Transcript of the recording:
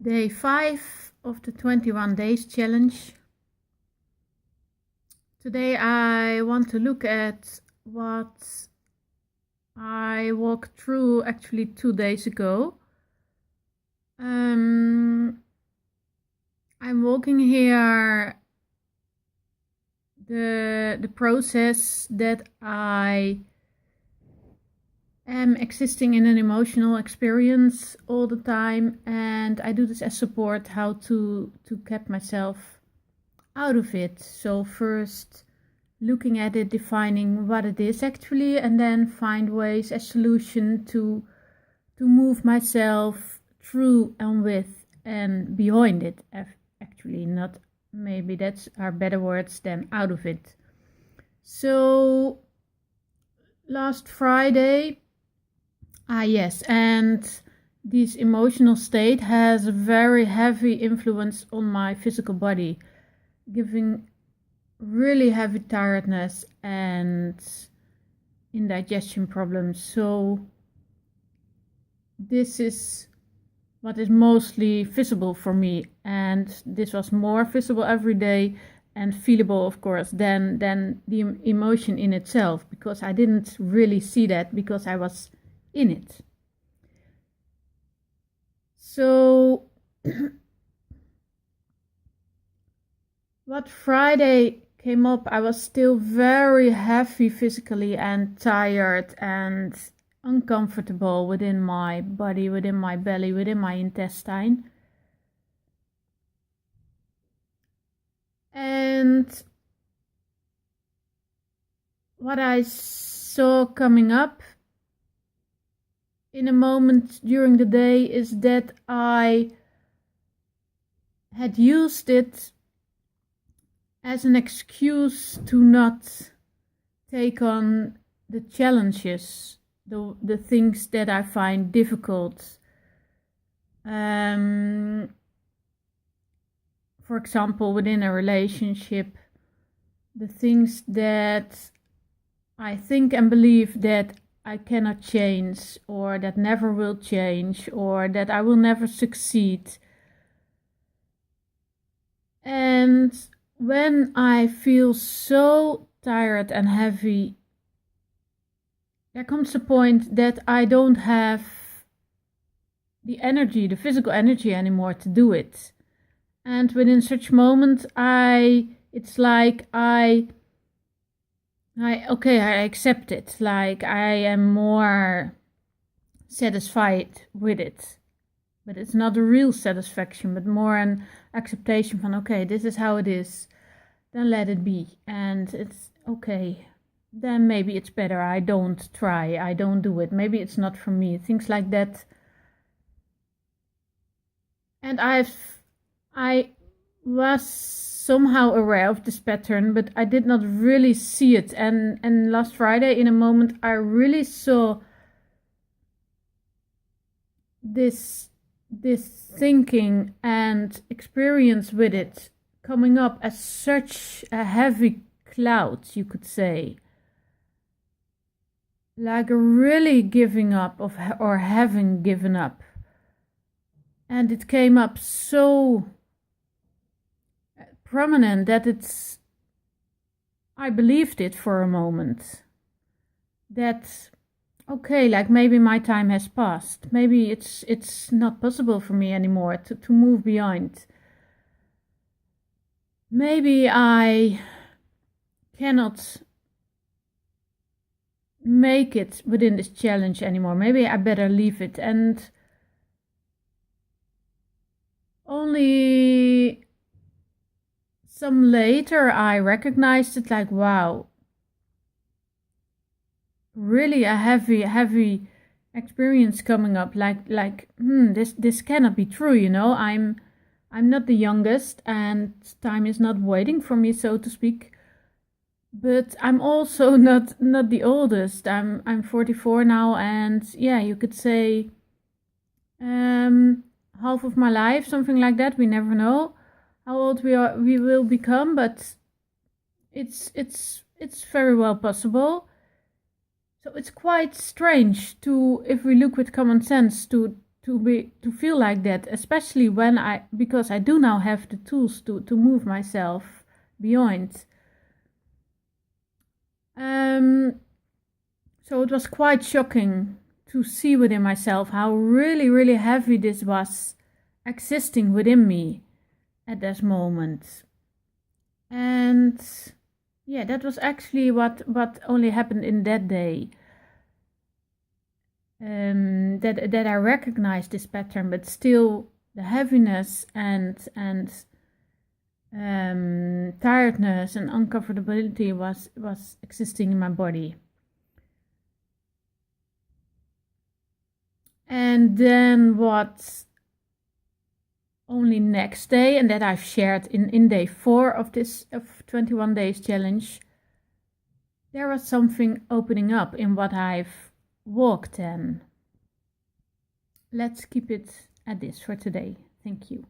Day 5 of the 21 days challenge. Today I want to look at what I walked through actually 2 days ago. I'm walking here the process that I am existing in an emotional experience all the time, and I do this as support how to keep myself out of it. So first looking at it, defining what it is actually, and then find ways as solution to move myself through and with and behind it, actually, not maybe that's are better words than out of it. So last Friday, yes, and this emotional state has a very heavy influence on my physical body, giving really heavy tiredness and indigestion problems. So this is what is mostly visible for me, and this was more visible every day and feelable, of course, than the emotion in itself, because I didn't really see that because I was in it. So what Friday came up, I was still very heavy physically and tired and uncomfortable within my body, within my belly, within my intestine. And what I saw coming up in a moment during the day is that I had used it as an excuse to not take on the challenges, the things that I find difficult. For example, within a relationship, the things that I think and believe that I cannot change, or that never will change, or that I will never succeed. And when I feel so tired and heavy, there comes a point that I don't have the energy, the physical energy anymore to do it. And within such moments, it's like I accept it. Like I am more satisfied with it. But it's not a real satisfaction, but more an acceptation from, okay, this is how it is. Then let it be. And it's okay. Then maybe it's better I don't try. I don't do it. Maybe it's not for me. Things like that. And I was somehow aware of this pattern, but I did not really see it. And last Friday, in a moment, I really saw this thinking and experience with it coming up as such a heavy cloud, you could say. Like really giving up or having given up. And it came up so prominent that I believed it for a moment. That, okay, like maybe my time has passed. Maybe it's not possible for me anymore to move beyond. Maybe I cannot make it within this challenge anymore. Maybe I better leave it. And only some later I recognized it, like, wow, really a heavy experience coming up, this cannot be true, you know. I'm not the youngest, and time is not waiting for me, so to speak, but I'm also not the oldest. I'm 44 now, and yeah, you could say half of my life, something like that. We never know how old we will become, but it's very well possible. So it's quite strange to, if we look with common sense, to to feel like that, especially because I do now have the tools to move myself beyond. So it was quite shocking to see within myself how really, really heavy this was existing within me at this moment. And yeah, that was actually what only happened in that day. That I recognized this pattern, but still the heaviness and tiredness and uncomfortability was existing in my body. And then what only next day, and that I've shared in day 4 of this 21 days challenge, there was something opening up in what I've walked in. Let's keep it at this for today. Thank you.